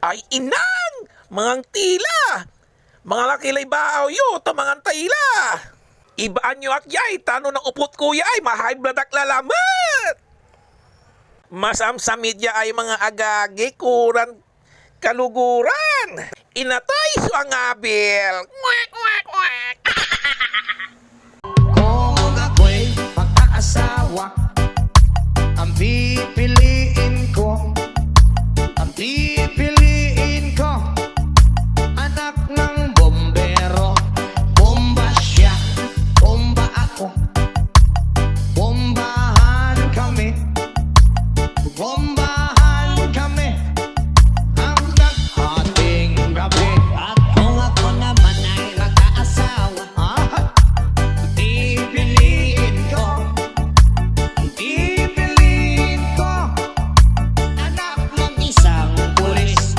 Ay inang! Mangang tila! Mga lakilay baaw yu, to mangang tila! Ibaan nyo ak yay, tano ng upot kuya ay mahay bladak lalamat! Masam sa media ay mga agagi, kuran kaluguran! Inatay so ang abil! Kwek, kwek, kwek! Kung ako'y mag-aasawa, ang pipiliin ko, anak ng bombero. Bomba siya, bomba ako, bombahan kami, hanggang ating gabi. At kung ako naman ay mag-aasawa, pipiliin ko, anak ng isang pulis.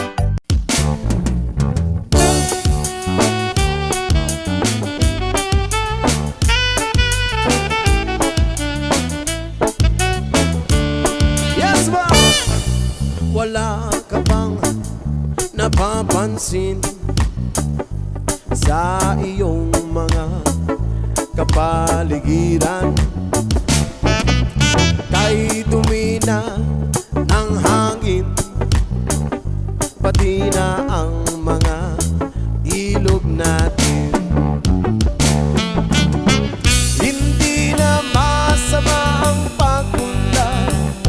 Yes, ma'am! Wala ka bang napapansin sa iyong mga kapaligiran? Kay dumi na ng hangin, pati na ang mga ilog natin. Hindi na masama ang pagpunta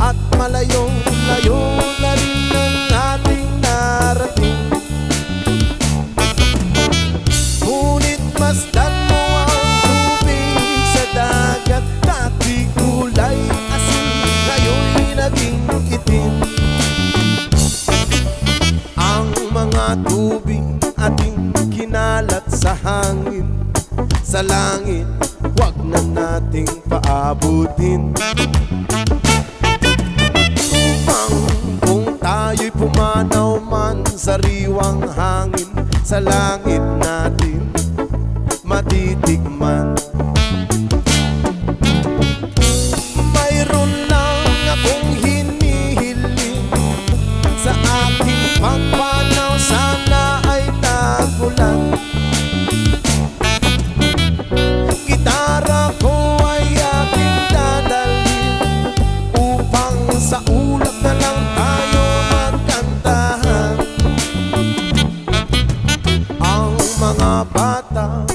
at malayong-layo na rin ang ating narating. Ngunit masdan mo ang tubig sa dagat, dati kulay asin, ngayon'y naging itim. Ang mga tubig ating kinalat sa hangin, sa langit, wag na nating paabutin. Upang kung tayo'y pumanaw man sa riwang hangin, sa langit natin matitikman. Mayroon lang akong hinihiling sa aking pagpanaw, sana ay tagulan. Gitara ko ay aking dadalhin upang sa ulap na lang tayo magkantahan. Ang mga bata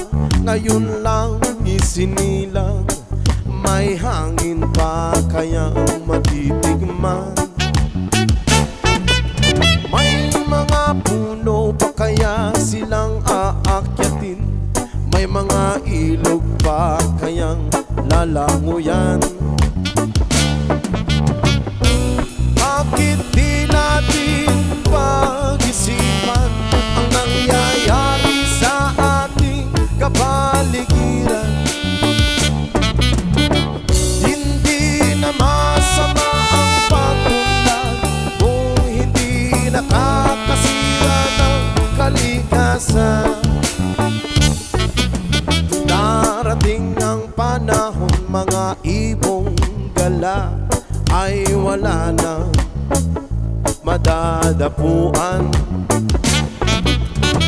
ngayon lang isinilang, may hangin pa kayang matitigman? May mga puno pa kaya silang aakyatin? May mga ilog pa kayang lalanguyan? Bakit di natin pag-isipan ang nangyayari sa ating kapaligiran? Hindi na masama ang pagpunlan kung hindi nakakasira ng kalikasan. Darating ang panahon, mga ibong gala ay wala na madadapuan.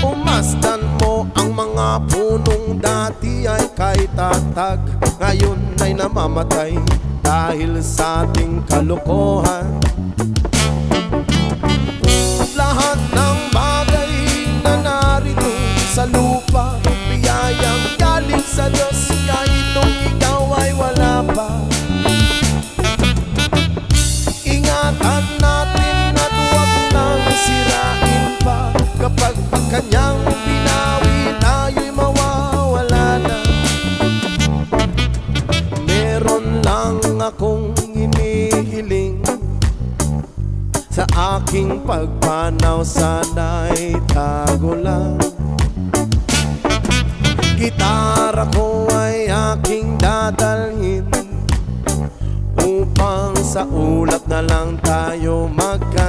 Umasdan mo ang mga punong dati ay kay tatag, ngayon ay namamatay dahil sa ating kalokohan. Lahat ng bagay na narito sa lupa, biyayang galing sa Diyos, kahit nung ikaw ay wala pa. Ingatan natin at huwag nang sirain pa, kapag kanyang binawi tayo'y mawawala na. Meron lang akong inihiling sa aking pagpanaw, sana'y tago lang. Gitara ko ay aking dadalhin upang sa ulap na lang tayo magka